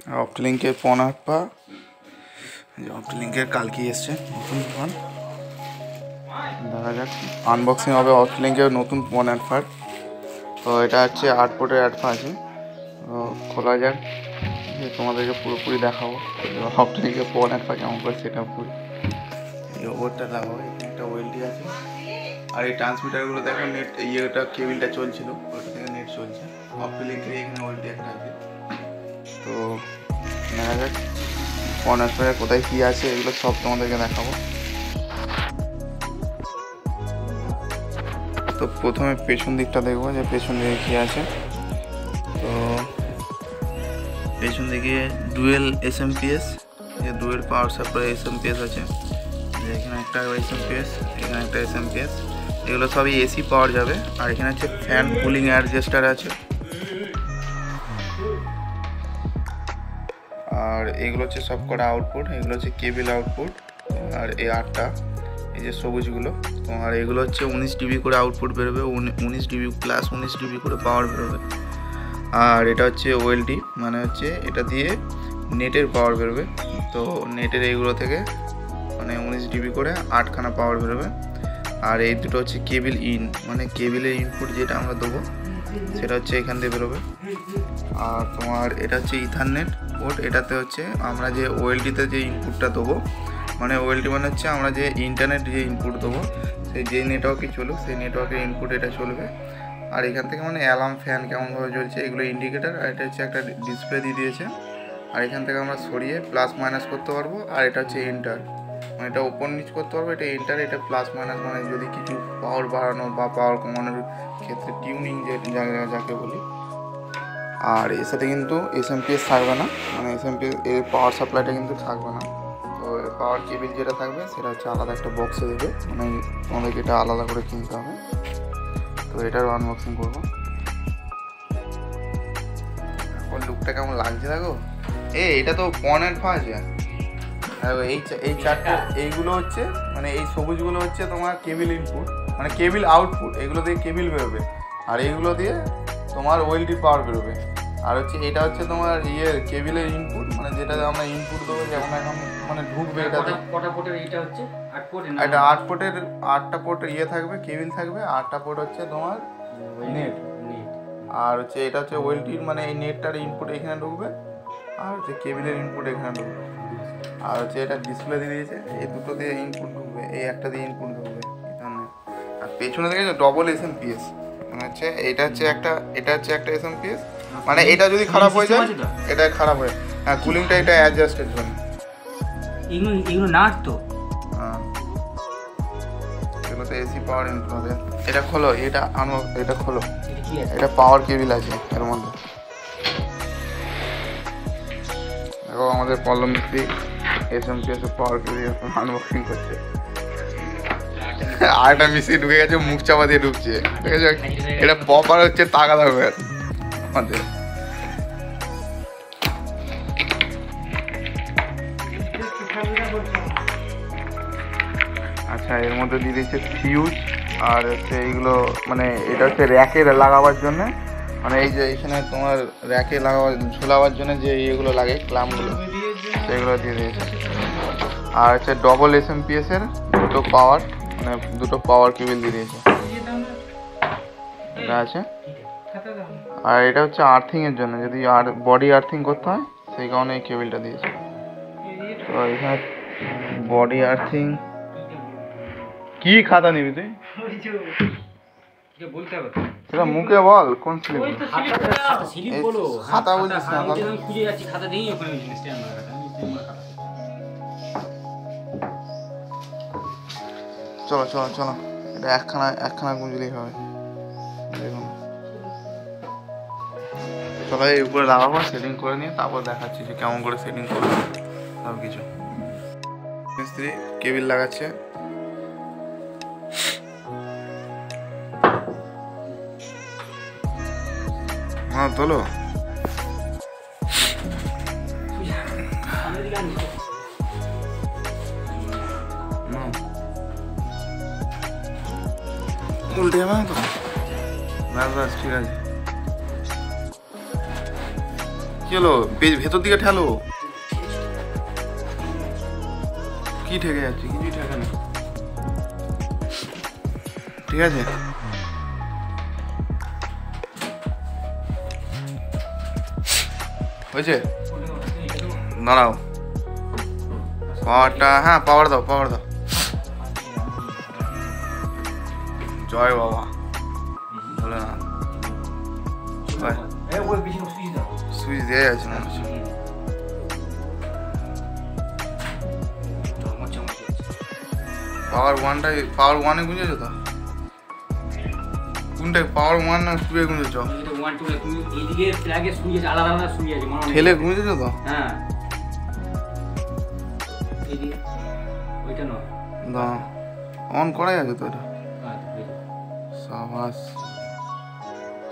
অপটিলিঙ্কের পনার পা, অপটিলিঙ্কের কালকে এসছে নতুন ফোন। দেখা যাক আনবক্সিং হবে অপটিলিঙ্কের নতুন পনার পার। তো এটা হচ্ছে 8 পোর্টের অ্যাডফা আছে। তো খোলা যাক, তোমাদেরকে পুরোপুরি দেখাবো অপটিলিঙ্কের পনার পা কেমন করে সেট আপ করি। এই ওভারটা লাগাবো, এখানে একটা ওয়েলডি আছে। আর এই ট্রান্সমিটারগুলো দেখো নেট, ইয়েটা কেবিলটা চলছিল, ওটা থেকে নেট চলছে। অপটিলিঙ্কের এখানে ওয়েলডি একটা আছে। তো দেখা যাক পনার পারে কোথায় কী আছে, এগুলো সব তোমাদেরকে দেখাবো। তো প্রথমে পেছন দিকটা দেখবো যে পেছন দিকে কী আছে। তো পেছন দিকে dual SMPS, dual power supply SMPS আছে। এখানে একটা এসএমপিএস, এখানে একটা এসএমপিএস, এগুলো সবই এসি পাওয়ার যাবে। আর এখানে হচ্ছে ফ্যান কুলিং অ্যাডজাস্টার আছে। আর এগুলো হচ্ছে সব কটা আউটপুট, এগুলো হচ্ছে কেবল আউটপুট। আর এই 8টা, এই যে সবুজগুলো, আর এগুলো হচ্ছে 19 ডিবি করে আউটপুট বেরোবে, 19 ডিবি প্লাস 19 ডিবি করে পাওয়ার বেরোবে। আর এটা হচ্ছে ওএলডি, মানে হচ্ছে এটা দিয়ে নেটের পাওয়ার বেরোবে। তো নেটের এইগুলো থেকে মানে 19 ডিবি করে 8খানা পাওয়ার বেরোবে। আর এই দুটো হচ্ছে কেবল ইন, মানে কেবিলের ইনপুট যেটা আমরা দেবো সেটা হচ্ছে এখান দিয়ে বেরোবে। আর তোমার এটা হচ্ছে ইথারনেট পোর্ট, এটাতে হচ্ছে আমরা যে ওএলডিতে যে ইনপুটটা দেবো, মানে ওএলডি মানে হচ্ছে আমরা যে ইন্টারনেট যে ইনপুট দেবো, সেই যে নেটওয়ার্কে চলুক সেই নেটওয়ার্কের ইনপুট এটা চলবে। আর এখান থেকে মানে অ্যালার্ম ফ্যান কেমনভাবে চলছে এগুলো ইন্ডিকেটার। আর এটা হচ্ছে একটা ডিসপ্লে দিয়ে দিয়েছে। আর এখান থেকে আমরা সরিয়ে প্লাস মাইনাস করতে পারবো। আর এটা হচ্ছে এন্টার, মানে এটা ওপর নিচ করতে পারবো। এটা এন্টার, এটা প্লাস মাইনাস, মানে যদি কিছু পাওয়ার বাড়ানো বা পাওয়ার কমানোর ক্ষেত্রে টিউনিং যে যাকে বলি। আর এর সাথে কিন্তু এসএমপিএস থাকবে না, মানে এসএমপিএস এর পাওয়ার সাপ্লাইটা কিন্তু থাকবে না। তো পাওয়ার কেবিল যেটা থাকবে সেটা হচ্ছে আলাদা একটা বক্সে দেবে, মানে তোমাদেরকে এটা আলাদা করে কিনতে হবে। তো এটারও আনবক্সিং করবো। ওর লুকটা কেমন লাগছে দেখো। এটা তো পনেট আছে। এই চারটে এইগুলো হচ্ছে, মানে এই সবুজগুলো হচ্ছে তোমার কেবিল ইনপুট, মানে কেবিল আউটপুট, এগুলো দিয়ে কেবিল বেরোবে। আর এইগুলো দিয়ে তোমার ওএলডি পাওয়ার বেরোবে। আর হচ্ছে এটা হচ্ছে তোমার কেবিলের ইনপুট, মানে যেটা আমরা ইনপুট দেবো, যেমন এখন মানে ঢুকবে এটাতে। এটা 8 পোর্টের 8টা পোর্ট থাকবে, কেবিল থাকবে। 8টা পোর্ট হচ্ছে তোমার নেট। আর হচ্ছে এটা হচ্ছে ওয়েলডির, মানে এই নেটটার ইনপুট এখানে ঢুকবে। আর হচ্ছে কেবিলের ইনপুট এখানে ঢুকবে। আর হচ্ছে এটা ডিসপ্লে দিয়ে দিয়েছে, এই দুটো দিয়ে ইনপুট ঢুকবে, এই একটা দিয়ে ইনপুট ঢুকবে এখানে। আর পেছনে দেখেছো ডবল এসএমপিএস, মানে হচ্ছে এটা হচ্ছে একটা এসএমপিএস, মানে এটা যদি খারাপ হয়ে যায় এটা খারাপ হয়ে, হ্যাঁ কুলিংটা এটা অ্যাডজাস্টের জন্য। এগুলো নাট তো, হ্যাঁ এগুলোতে এসি পাওয়ার ইনপুট হবে। এটা খোলো, এটা খোলো, এটা পাওয়ার কেবিল আছে এর মধ্যে। দেখো আমাদের পল্লব মিস্ত্রি এসএমপিএস পাওয়ার কেবিল আনবক্সিং করছে। আর একটা মিস্ত্রি ঢুকে গেছে, মুখ চাপা দিয়ে ঢুকছে, ঠিক আছে। এটা পপার হচ্ছে টাকা থাকবে আমাদের। আচ্ছা এর মধ্যে দিয়ে দিচ্ছে ফিউজ। আর হচ্ছে এইগুলো মানে এটা হচ্ছে র্যাকে লাগাবার জন্য, মানে এই যে এখানে তোমার র্যাকে ঝোলাবার জন্য যে ইয়েগুলো লাগে ক্লামগুলো, সেগুলো দিয়ে দিয়েছে। আর হচ্ছে ডবল এসএমপিএস এর দুটো পাওয়ার, মানে দুটো পাওয়ার কেবিল দিয়ে দিয়েছে, এটা আছে। আর এটা হচ্ছে আর্থিং এর জন্য, যদি বডি আর্থিং করতে হয় সেই কারণে এই কেবিলটা দিয়েছে। তো এখানে বডি আর্থিং। কি খাতা নিবি তুই? সেটা মুখে বল, কোন স্লিপ? খাতা বলছিস না? চলো চলো চলো, এটা একখানা গুঁজলেই হবে। দেখুন চলো এই উপরে লাগাবো, সেটিং করে নিয়ে তারপর দেখাচ্ছি যে কেমন করে সেটিং করবো সব কিছু। মিস্ত্রি কেবিল লাগাচ্ছে। হ্যাঁ তোলো। উল্টে যাবে না তো? ব্যাস ব্যাস ঠিক আছে। কি হলো? ভেতর দিকে ঠেলো। কি ঠেকে যাচ্ছে? কিছুই ঠেকে না। ঠিক আছে, হয়েছে। দাঁড়াও, পাওয়ারটা, হ্যাঁ পাওয়ার দাও, পাওয়ার দাও। জয় বাবা। বলে না, সুইচ দিয়ে যাচ্ছে মনে হচ্ছে। পাওয়ার ওয়ানে গুঁজেছো তো? কোনটাই পাওয়ার ওয়ান না টু এ গুঁজেছো? ঠেলে গুঁজেছো তো? হ্যাঁ, না, অন করা যাবে তো এটা। সাবাস,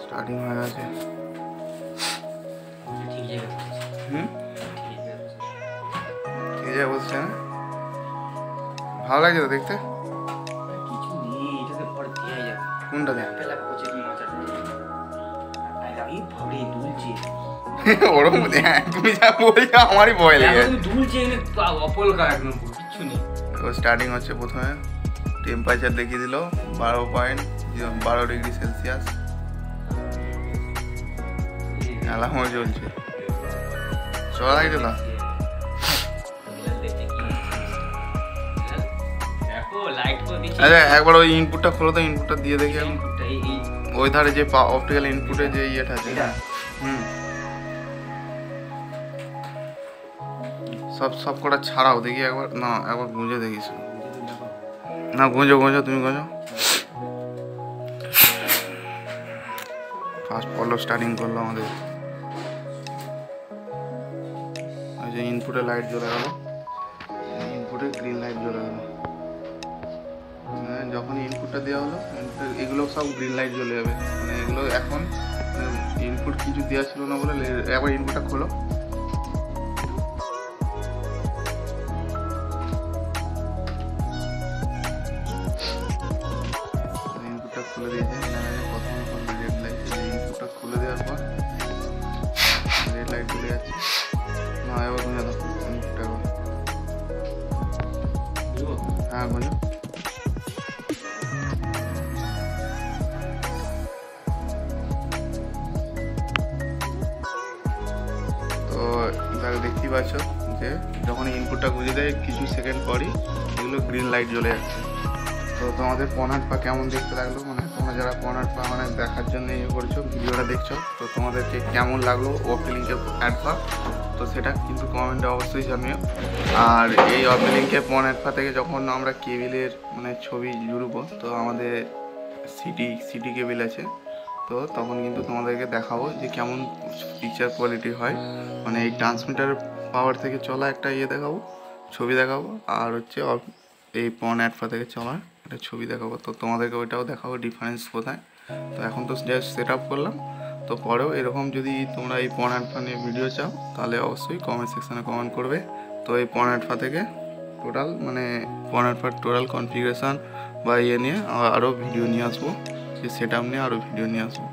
স্টার্টিং হয়ে গেছে। হুম, ঠিক আছে, বলছে না? ভালো লাগছে তো দেখতে? কোনটা দেখ? ওরকম তুমি যা বলছো আমারই ভয় লেগে গেছে। স্টার্টিং হচ্ছে প্রথমে, টেম্পারেচার দেখিয়ে দিল 12 ডিগ্রি সেলসিয়াস। অ্যালার্মও চলছে, চলা লাগছে না? আচ্ছা একবার ওই ইনপুটটা খোলো তো, ইনপুটটা দিয়ে দেখি এখন। ওই ধারে যে অপটিক্যাল ইনপুটে যে ইয়েটা আছে। হুম, সব কটা ছাড়াও দেখি একবার। না, একবার গুঁজে দেখিস। না, গুঁজো তুমি গুঁজো। ফার্স্ট পড়লো, স্টার্টিং করলো আমাদের। ওই যে ইনপুটে লাইট জ্বলে গেল, ইনপুটে গ্রিন লাইট জ্বলে গেল। যখন ইনপুটটা দেওয়া হলো, এগুলো সব গ্রিন লাইট জ্বলে যাবে। মানে এগুলো এখন ইনপুট কিছু দেওয়া ছিল না বলে। একবার ইনপুটটা খোলো। ইনপুটটা খুলে দিয়েছে, প্রথমে রেড লাইট। ইনপুটটা খুলে দেওয়ার পর রেড লাইট চলে যাচ্ছে। না, এবার গুঁজে দাও ইনপুটটা একবার। হ্যাঁ গুঁজো। তো তাহলে দেখতেই পাচ্ছ যে যখন ইনপুটটা গুঁজে দেয় কিছু সেকেন্ড পরই এগুলো গ্রিন লাইট জ্বলে যাচ্ছে। তো তোমাদের পনাট পা কেমন দেখতে লাগলো? মানে তোমরা যারা পনাট পা মানে দেখার জন্য ইয়ে করছো, ভিডিওটা দেখছো, তো তোমাদেরকে কেমন লাগলো অপটিলিংকে অ্যাড পা, তো সেটা কিন্তু কমেন্টে অবশ্যই জানিও। আর এই অপটিলিংকে পনাট পা থেকে যখন আমরা কেবিলের মানে ছবি জুড়বো, তো আমাদের সিটি কেবিল আছে, তো তখন কিন্তু তোমাদেরকে দেখাবো যে কেমন পিকচার কোয়ালিটি হয়। মানে এই ট্রান্সমিটার পাওয়ার থেকে চলা একটা ইয়ে দেখাবো, ছবি দেখাবো, আর হচ্ছে এই পন অ্যাডফা থেকে চলা একটা ছবি দেখাবো। তো তোমাদেরকে ওইটাও দেখাবো ডিফারেন্স কোথায়। তো এখন তো জাস্ট সেট আপ করলাম। তো পরেও এরকম যদি তোমরা এই পন অ্যাডফা নিয়ে ভিডিও চাও, তাহলে অবশ্যই কমেন্ট সেকশানে কমেন্ট করবে। তো এই পন অ্যাডফা থেকে টোটাল মানে পন অ্যাডফার টোটাল কনফিগারেশান বা ইয়ে নিয়ে আরও ভিডিও নিয়ে আসবো, যে সেট আপ নিয়ে আরও ভিডিও নিয়ে আসবো।